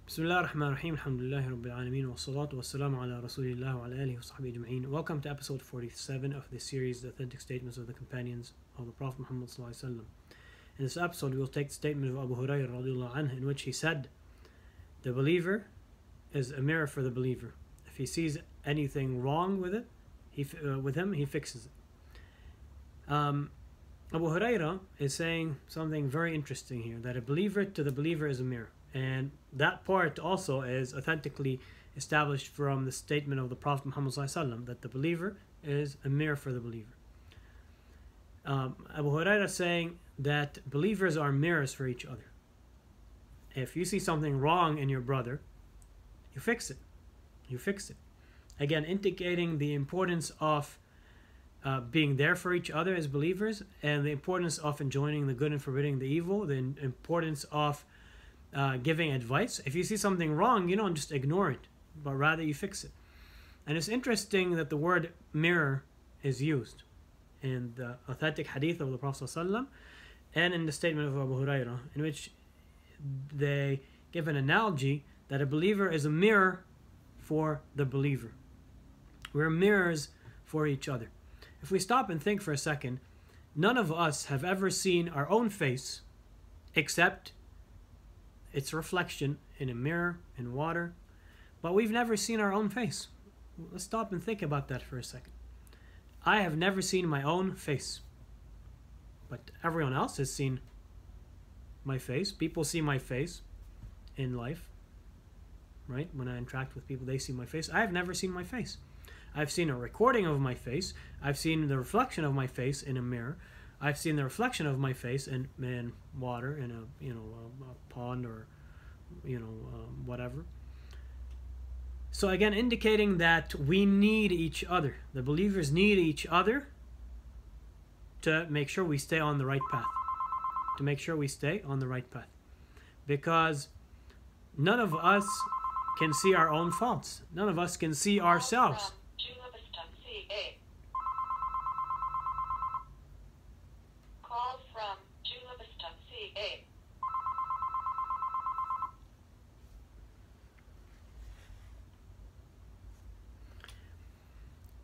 بسم الله الرحمن الرحيم الحمد لله رب العالمين والصلاة والسلام على رسول الله وعلى آله وصحبه أجمعين. Welcome to episode 47 of the series The Authentic Statements of the Companions of the Prophet Muhammad sallallahu alaihi wasallam. In this episode we will take the statement of Abu Huraira radiallahu anhu, in which he said, the believer is a mirror for the believer. If he sees anything wrong with it, with him, he fixes it. Abu Huraira is saying something very interesting here, that a believer to the believer is a mirror. And that part also is authentically established from the statement of the Prophet Muhammad ﷺ, that the believer is a mirror for the believer. Abu Huraira is saying that believers are mirrors for each other. If you see something wrong in your brother, you fix it. You fix it. Again, indicating the importance of being there for each other as believers, and the importance of enjoining the good and forbidding the evil, the importance of giving advice. If you see something wrong, you don't just ignore it, but rather you fix it. And it's interesting that the word mirror is used in the authentic hadith of the Prophet ﷺ and in the statement of Abu Huraira, in which they give an analogy that a believer is a mirror for the believer. We're mirrors for each other. If we stop and think for a second, none of us have ever seen our own face except its reflection in a mirror, in water, but we've never seen our own face. Let's stop and think about that for a second. I have never seen my own face, but everyone else has seen my face. People see my face in life, right? When I interact with people, they see my face. I have never seen my face. I've seen a recording of my face. I've seen the reflection of my face in a mirror. I've seen the reflection of my face in water, in a pond, or whatever. So again, indicating that we need each other. The believers need each other to make sure we stay on the right path. To make sure we stay on the right path. Because none of us can see our own faults. None of us can see ourselves.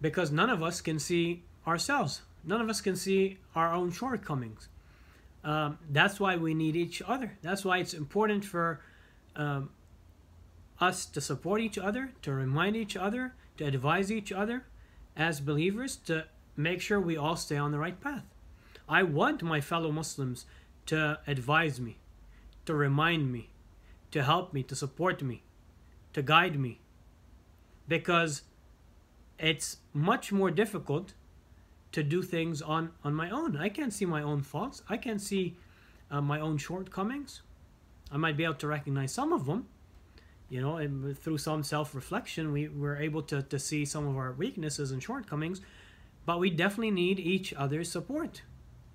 Because none of us can see ourselves. None of us can see our own shortcomings. That's why we need each other. That's why it's important for us to support each other, to remind each other, to advise each other as believers, to make sure we all stay on the right path. I want my fellow Muslims to advise me, to remind me, to help me, to support me, to guide me. Because it's much more difficult to do things on my own. I can't see my own faults. I can't see my own shortcomings. I might be able to recognize some of them. And through some self-reflection, we're able to see some of our weaknesses and shortcomings. But we definitely need each other's support.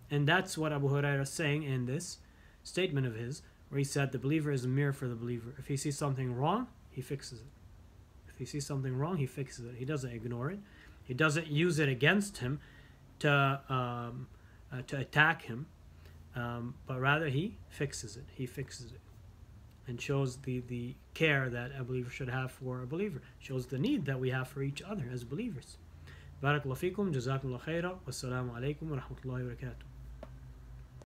And that's what Abu Huraira is saying in this statement of his, where he said the believer is a mirror for the believer. If he sees something wrong, he fixes it. If he sees something wrong, he fixes it. He doesn't ignore it. He doesn't use it against him to attack him, but rather he fixes it. He fixes it, and shows the care that a believer should have for a believer. Shows the need that we have for each other as believers. Barakallahu fikum, jazakumullah khaira, wassalamu alaikum wa rahmatullahi wa barakatuh.